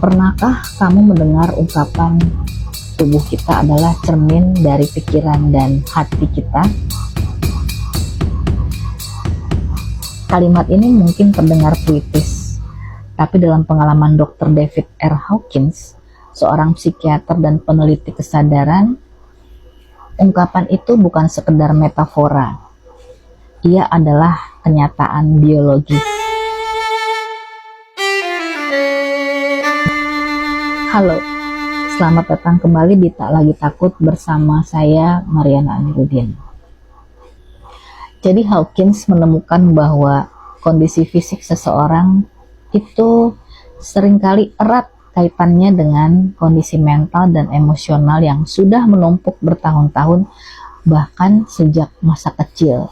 Pernahkah kamu mendengar ungkapan tubuh kita adalah cermin dari pikiran dan hati kita? Kalimat ini mungkin terdengar puitis, tapi dalam pengalaman Dr. David R. Hawkins, seorang psikiater dan peneliti kesadaran, ungkapan itu bukan sekedar metafora. Ia adalah kenyataan biologi. Halo, selamat datang kembali di Tak Lagi Takut bersama saya, Mariana Amiruddin. Jadi Hawkins menemukan bahwa kondisi fisik seseorang itu seringkali erat kaitannya dengan kondisi mental dan emosional yang sudah menumpuk bertahun-tahun, bahkan sejak masa kecil.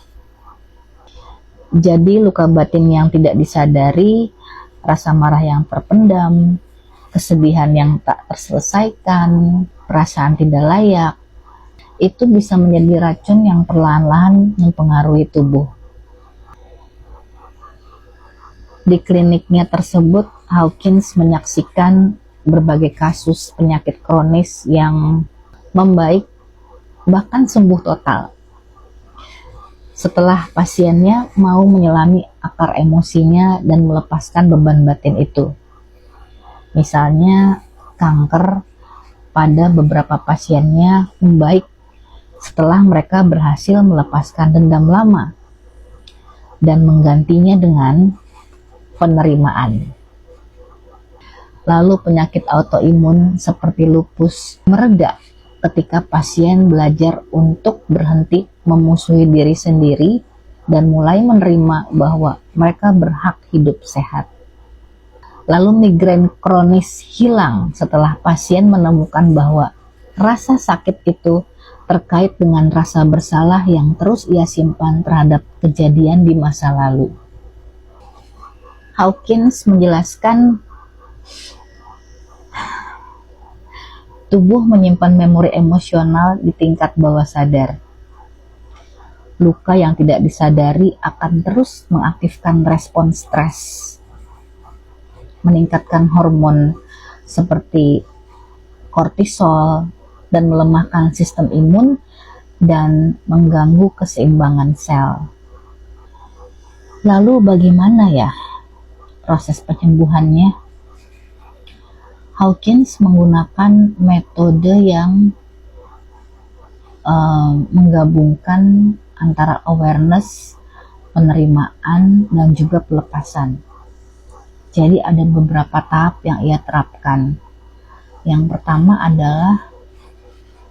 Jadi luka batin yang tidak disadari, rasa marah yang terpendam, kesedihan yang tak terselesaikan, perasaan tidak layak, itu bisa menjadi racun yang perlahan-lahan mempengaruhi tubuh. Di kliniknya tersebut, Hawkins menyaksikan berbagai kasus penyakit kronis yang membaik, bahkan sembuh total, setelah pasiennya mau menyelami akar emosinya dan melepaskan beban batin itu. Misalnya kanker pada beberapa pasiennya membaik setelah mereka berhasil melepaskan dendam lama dan menggantinya dengan penerimaan. Lalu penyakit autoimun seperti lupus mereda ketika pasien belajar untuk berhenti memusuhi diri sendiri dan mulai menerima bahwa mereka berhak hidup sehat. Lalu migrain kronis hilang setelah pasien menemukan bahwa rasa sakit itu terkait dengan rasa bersalah yang terus ia simpan terhadap kejadian di masa lalu. Hawkins menjelaskan, tubuh menyimpan memori emosional di tingkat bawah sadar. Luka yang tidak disadari akan terus mengaktifkan respon stres, meningkatkan hormon seperti kortisol dan melemahkan sistem imun dan mengganggu keseimbangan sel. Lalu bagaimana ya proses penyembuhannya? Hawkins menggunakan metode yang menggabungkan antara awareness, penerimaan, dan juga pelepasan. Jadi ada beberapa tahap yang ia terapkan. Yang pertama adalah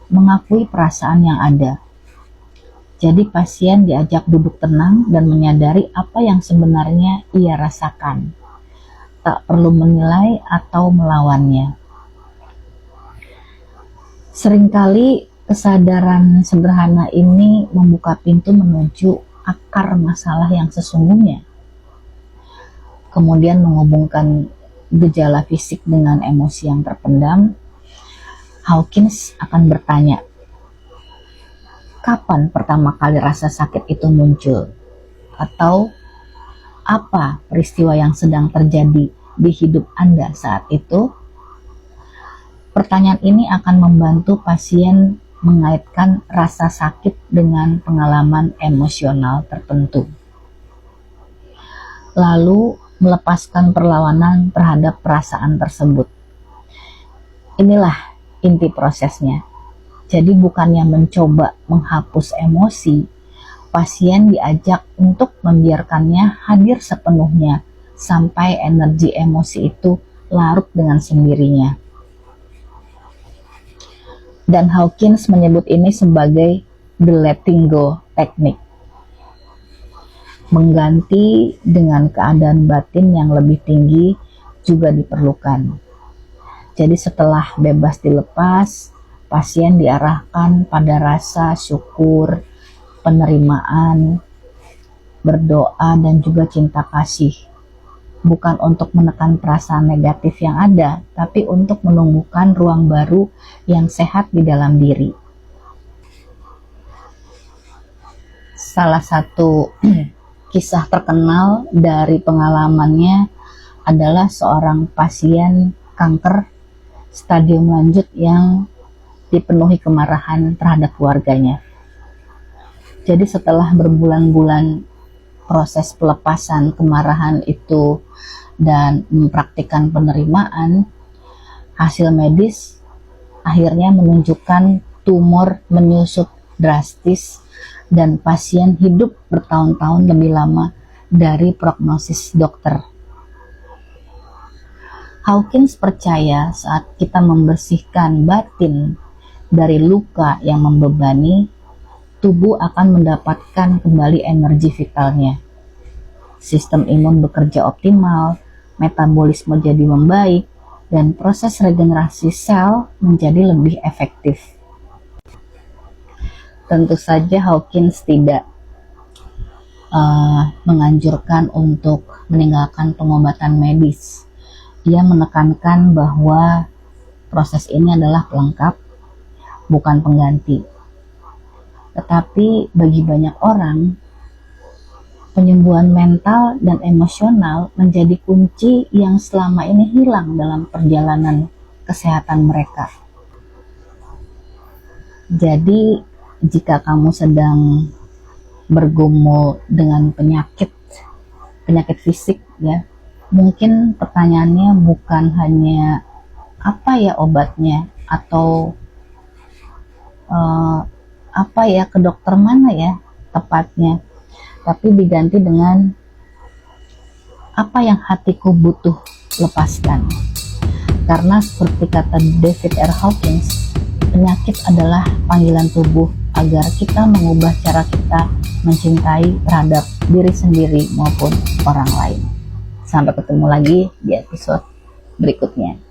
mengakui perasaan yang ada. Jadi pasien diajak duduk tenang dan menyadari apa yang sebenarnya ia rasakan. Tak perlu menilai atau melawannya. Seringkali kesadaran sederhana ini membuka pintu menuju akar masalah yang sesungguhnya. Kemudian menghubungkan gejala fisik dengan emosi yang terpendam. Hawkins akan bertanya, kapan pertama kali rasa sakit itu muncul? Atau apa peristiwa yang sedang terjadi di hidup Anda saat itu? Pertanyaan ini akan membantu pasien mengaitkan rasa sakit dengan pengalaman emosional tertentu. Lalu melepaskan perlawanan terhadap perasaan tersebut. Inilah inti prosesnya. Jadi bukannya mencoba menghapus emosi, pasien diajak untuk membiarkannya hadir sepenuhnya sampai energi emosi itu larut dengan sendirinya. Dan Hawkins menyebut ini sebagai the letting go technique. Mengganti dengan keadaan batin yang lebih tinggi juga diperlukan. Jadi setelah bebas dilepas, pasien diarahkan pada rasa syukur, penerimaan, berdoa, dan juga cinta kasih. Bukan untuk menekan perasaan negatif yang ada, tapi untuk menumbuhkan ruang baru yang sehat di dalam diri. Salah satu kisah terkenal dari pengalamannya adalah seorang pasien kanker stadium lanjut yang dipenuhi kemarahan terhadap keluarganya. Jadi setelah berbulan-bulan proses pelepasan kemarahan itu dan mempraktikkan penerimaan, hasil medis akhirnya menunjukkan tumor menyusut drastis dan pasien hidup bertahun-tahun lebih lama dari prognosis dokter. Hawkins percaya saat kita membersihkan batin dari luka yang membebani, tubuh akan mendapatkan kembali energi vitalnya. Sistem imun bekerja optimal, metabolisme jadi membaik, dan proses regenerasi sel menjadi lebih efektif. Tentu saja Hawkins tidak menganjurkan untuk meninggalkan pengobatan medis. Dia menekankan bahwa proses ini adalah pelengkap, bukan pengganti. Tetapi bagi banyak orang, penyembuhan mental dan emosional menjadi kunci yang selama ini hilang dalam perjalanan kesehatan mereka. Jadi, jika kamu sedang bergumul dengan penyakit fisik ya, mungkin pertanyaannya bukan hanya apa ya obatnya atau apa ya, ke dokter mana ya tepatnya, tapi diganti dengan apa yang hatiku butuh lepaskan. Karena seperti kata David R. Hawkins, penyakit adalah panggilan tubuh agar kita mengubah cara kita mencintai terhadap diri sendiri maupun orang lain. Sampai ketemu lagi di episode berikutnya.